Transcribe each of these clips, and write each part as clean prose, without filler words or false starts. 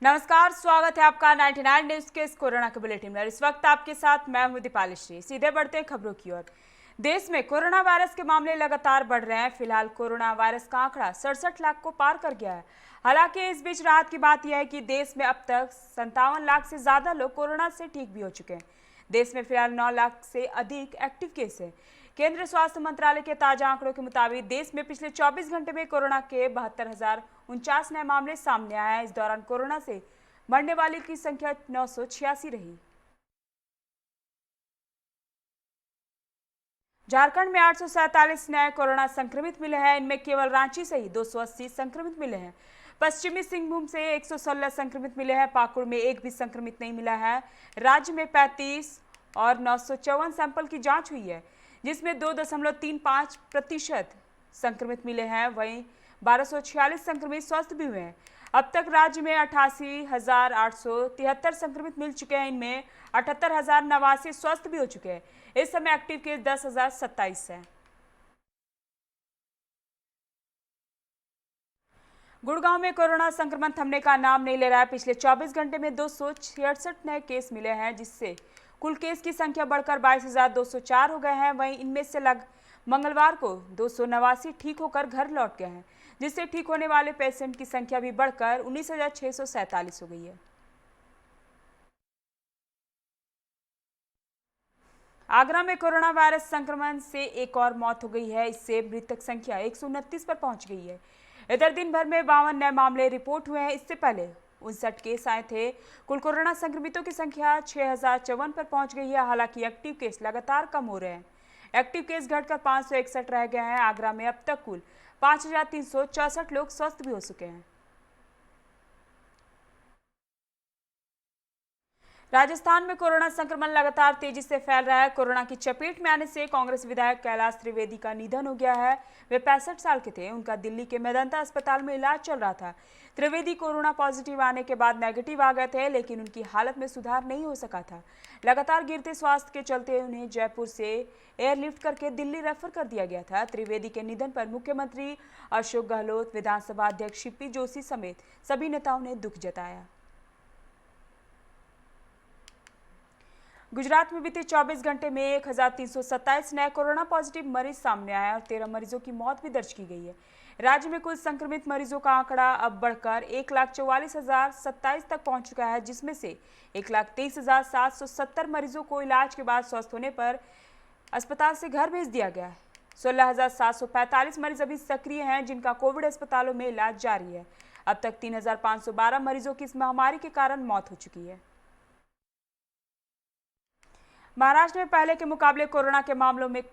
नमस्कार, स्वागत है आपका 99 न्यूज के इस कोरोना के बुलेटिन में। इस वक्त आपके साथ मैं हूं दीपाली श्री। सीधे बढ़ते हैं खबरों की ओर। देश में कोरोना वायरस के मामले लगातार बढ़ रहे हैं। फिलहाल कोरोना वायरस का आंकड़ा 67 लाख को पार कर गया है। हालांकि इस बीच राहत की बात यह है कि देश में अब तक 57 लाख से ज्यादा लोग कोरोना से ठीक भी हो चुके हैं। देश में फिलहाल 9 लाख से अधिक एक्टिव केस है। केंद्रीय स्वास्थ्य मंत्रालय के ताजा आंकड़ों के मुताबिक देश में पिछले 24 घंटे में कोरोना के 72,049 नए मामले सामने आए हैं। इस दौरान कोरोना से मरने वालों की संख्या 986 रही। झारखंड में 847 नए कोरोना संक्रमित मिले हैं। इनमें केवल रांची से ही 280 संक्रमित मिले हैं। पश्चिमी सिंहभूम से 116 संक्रमित मिले हैं। पाकुड़ में एक भी संक्रमित नहीं मिला है। राज्य में 35 और 954 सैंपल की जांच हुई है, जिसमें 2.35% संक्रमित मिले हैं। वहीं 1246 संक्रमित स्वस्थ भी हुए हैं। अब तक राज्य में 88,873 संक्रमित मिल चुके हैं। इनमें 78,089 स्वस्थ भी हो चुके हैं। इस समय एक्टिव केस 10,027 है। गुड़गांव में कोरोना संक्रमण थमने का नाम नहीं ले रहा है। पिछले 24 घंटे में 266 नए केस मिले हैं, जिससे कुल केस की संख्या बढ़कर 22,204 हो गए हैं। वहीं इनमें से मंगलवार को 289 ठीक होकर घर लौट गए हैं, जिससे ठीक होने वाले पेशेंट की संख्या भी बढ़कर 19,647 हो गई है। आगरा में कोरोना वायरस संक्रमण से एक और मौत हो गई है। इससे मृतक संख्या 129 पर पहुंच गई है। इधर दिन भर में 52 नए मामले रिपोर्ट हुए हैं। इससे पहले 59 केस आए थे। कुल कोरोना संक्रमितों की संख्या 6,054 पर पहुंच गई है। हालांकि एक्टिव केस लगातार कम हो रहे हैं। एक्टिव केस घटकर 561 रह गए हैं। आगरा में अब तक कुल 5,364 लोग स्वस्थ भी हो चुके हैं। राजस्थान में कोरोना संक्रमण लगातार तेजी से फैल रहा है। कोरोना की चपेट में आने से कांग्रेस विधायक कैलाश त्रिवेदी का निधन हो गया है। वे 65 साल के थे। उनका दिल्ली के मेदांता अस्पताल में इलाज चल रहा था। त्रिवेदी कोरोना पॉजिटिव आने के बाद नेगेटिव आ गए थे, लेकिन उनकी हालत में सुधार नहीं हो सका था। लगातार गिरते स्वास्थ्य के चलते उन्हें जयपुर से एयरलिफ्ट करके दिल्ली रेफर कर दिया गया था। त्रिवेदी के निधन पर मुख्यमंत्री अशोक गहलोत, विधानसभा अध्यक्ष शिप्पी जोशी समेत सभी नेताओं ने दुख जताया। गुजरात में बीते 24 घंटे में 1,327 नए कोरोना पॉजिटिव मरीज सामने आए और 13 मरीजों की मौत भी दर्ज की गई है। राज्य में कुल संक्रमित मरीजों का आंकड़ा अब बढ़कर 1,44,027 तक पहुंच चुका है, जिसमें से 1,23,770 मरीजों को इलाज के बाद स्वस्थ होने पर अस्पताल से घर भेज दिया गया है। 16,745 मरीज अभी सक्रिय हैं, जिनका कोविड अस्पतालों में इलाज जारी है। अब तक 3,512 मरीजों की इस महामारी के कारण मौत हो चुकी है। महाराष्ट्र में पहले के मुकाबले कोरोना के मामलों में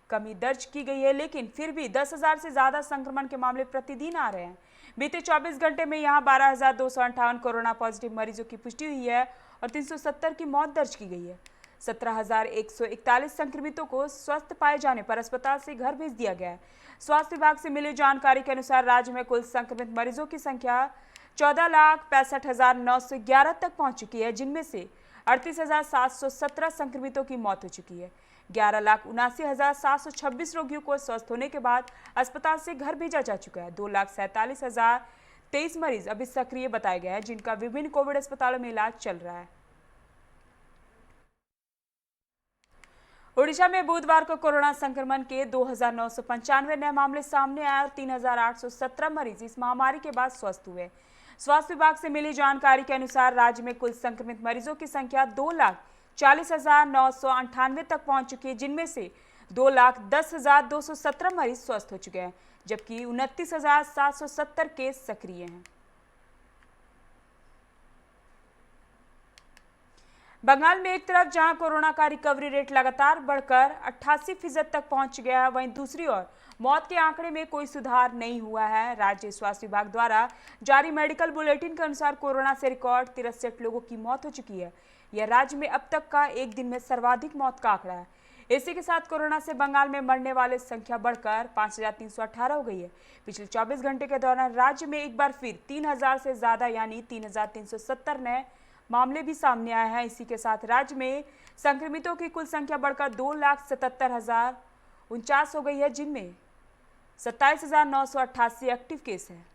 कमी दर्ज की गई है, लेकिन फिर भी 10,000 से ज्यादा संक्रमण के मामले प्रतिदिन आ रहे हैं। बीते 24 घंटे में यहां 12,258 कोरोना पॉजिटिव मरीजों की पुष्टि हुई है और 370 की मौत दर्ज की गई है। 17,141 संक्रमितों को स्वस्थ पाए जाने पर अस्पताल से घर भेज दिया गया है। स्वास्थ्य विभाग से मिली जानकारी के अनुसार राज्य में कुल संक्रमित मरीजों की संख्या 14,65,911 तक पहुंच चुकी है, जिनमें से 38,717 संक्रमितों की मौत हो चुकी है। 11,79,726 रोगियों को स्वस्थ होने के बाद अस्पताल से घर भेजा जा चुका है। 2,47,023 मरीज अभी सक्रिय बताए गए हैं, जिनका विभिन्न कोविड अस्पतालों में इलाज चल रहा है। ओडिशा में बुधवार को कोरोना संक्रमण के 2,995 नए मामले सामने आए और 3,817 मरीज इस महामारी के बाद स्वस्थ हुए। स्वास्थ्य विभाग से मिली जानकारी के अनुसार राज्य में कुल संक्रमित मरीजों की संख्या 2,40,998 तक पहुंच चुकी है, जिनमें से 2,10,217 मरीज स्वस्थ हो चुके हैं, जबकि 29,770 केस सक्रिय हैं। बंगाल में एक तरफ जहां कोरोना का रिकवरी रेट लगातार बढ़कर 88% तक पहुंच गया है, वहीं दूसरी ओर मौत के आंकड़े में कोई सुधार नहीं हुआ है। राज्य स्वास्थ्य विभाग द्वारा जारी मेडिकल बुलेटिन के अनुसार कोरोना से रिकॉर्ड 63 लोगों की मौत हो चुकी है। यह राज्य में अब तक का एक दिन में सर्वाधिक मौत का आंकड़ा है। इसी के साथ कोरोना से बंगाल में मरने वाले संख्या बढ़कर 5,318 हो गई है। पिछले 24 घंटे के दौरान राज्य में एक बार फिर 3,000 से ज्यादा यानी 3,370 नए मामले भी सामने आए हैं। इसी के साथ राज्य में संक्रमितों की कुल संख्या बढ़कर 2,77,049 हो गई है, जिनमें 27,988 एक्टिव केस है।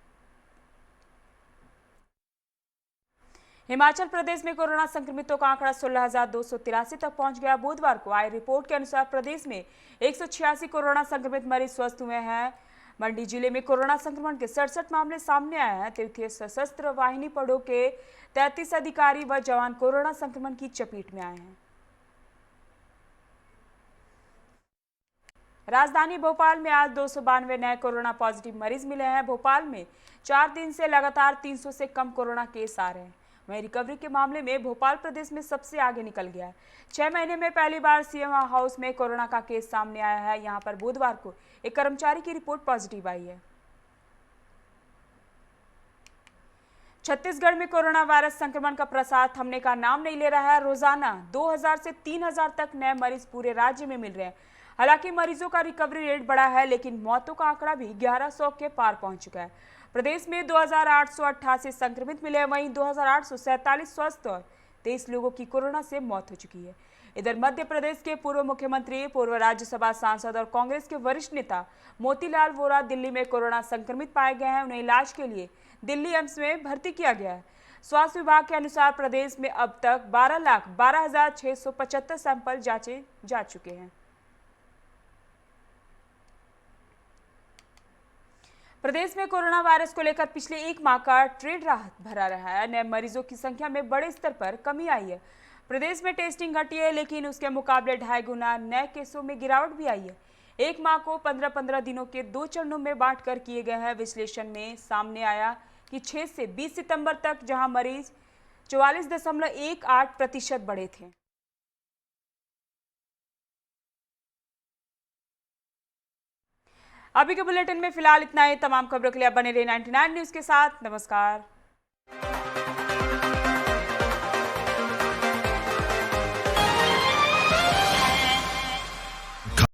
हिमाचल प्रदेश में कोरोना संक्रमितों का आंकड़ा 16,283 तक पहुंच गया। बुधवार को आई रिपोर्ट के अनुसार प्रदेश में 186 कोरोना संक्रमित मरीज स्वस्थ हुए हैं। मंडी जिले में कोरोना संक्रमण के 67 मामले सामने आए हैं। तृतीय सशस्त्र वाहिनी पड़ों के 33 अधिकारी व जवान कोरोना संक्रमण की चपेट में आए हैं। राजधानी भोपाल में आज 292 नए कोरोना पॉजिटिव मरीज मिले हैं। भोपाल में 4 दिन से लगातार 300 से कम कोरोना केस आ रहे हैं। वहीं रिकवरी के मामले में भोपाल प्रदेश में सबसे आगे निकल गया है। 6 महीने में पहली बार सीएम हाउस में कोरोना का केस सामने आया है। यहां पर बुधवार को एक कर्मचारी की रिपोर्ट पॉजिटिव आई है। छत्तीसगढ़ में कोरोना वायरस संक्रमण का प्रसार थमने का नाम नहीं ले रहा है। रोजाना 2000 से 3000 तक नए मरीज पूरे राज्य में मिल रहे हैं। हालांकि मरीजों का रिकवरी रेट बढ़ा है, लेकिन मौतों का आंकड़ा भी 1100 के पार पहुंच चुका है। प्रदेश में 2888 संक्रमित मिले हैं। वहीं 2847 स्वस्थ और 23 लोगों की कोरोना से मौत हो चुकी है। इधर मध्य प्रदेश के पूर्व मुख्यमंत्री, पूर्व राज्यसभा सांसद और कांग्रेस के वरिष्ठ नेता मोतीलाल वोरा दिल्ली में कोरोना संक्रमित पाए गए हैं। उन्हें इलाज के लिए दिल्ली एम्स में भर्ती किया गया है। स्वास्थ्य विभाग के अनुसार प्रदेश में अब तक 12,12,675 सैंपल जांचे जा चुके हैं। प्रदेश में कोरोना वायरस को लेकर पिछले एक माह का ट्रेंड राहत भरा रहा है। नए मरीजों की संख्या में बड़े स्तर पर कमी आई है। प्रदेश में टेस्टिंग घटी है, लेकिन उसके मुकाबले 2.5 गुना नए केसों में गिरावट भी आई है। एक माह को 15-15 दिनों के 2 चरणों में बांटकर किए गए हैं। विश्लेषण में सामने आया कि 6 से 20 सितंबर तक जहां मरीज 44.18% बढ़े थे। अभी के बुलेटिन में फिलहाल इतना ही। तमाम खबरों के लिए बने रहे 99 न्यूज के साथ। नमस्कार।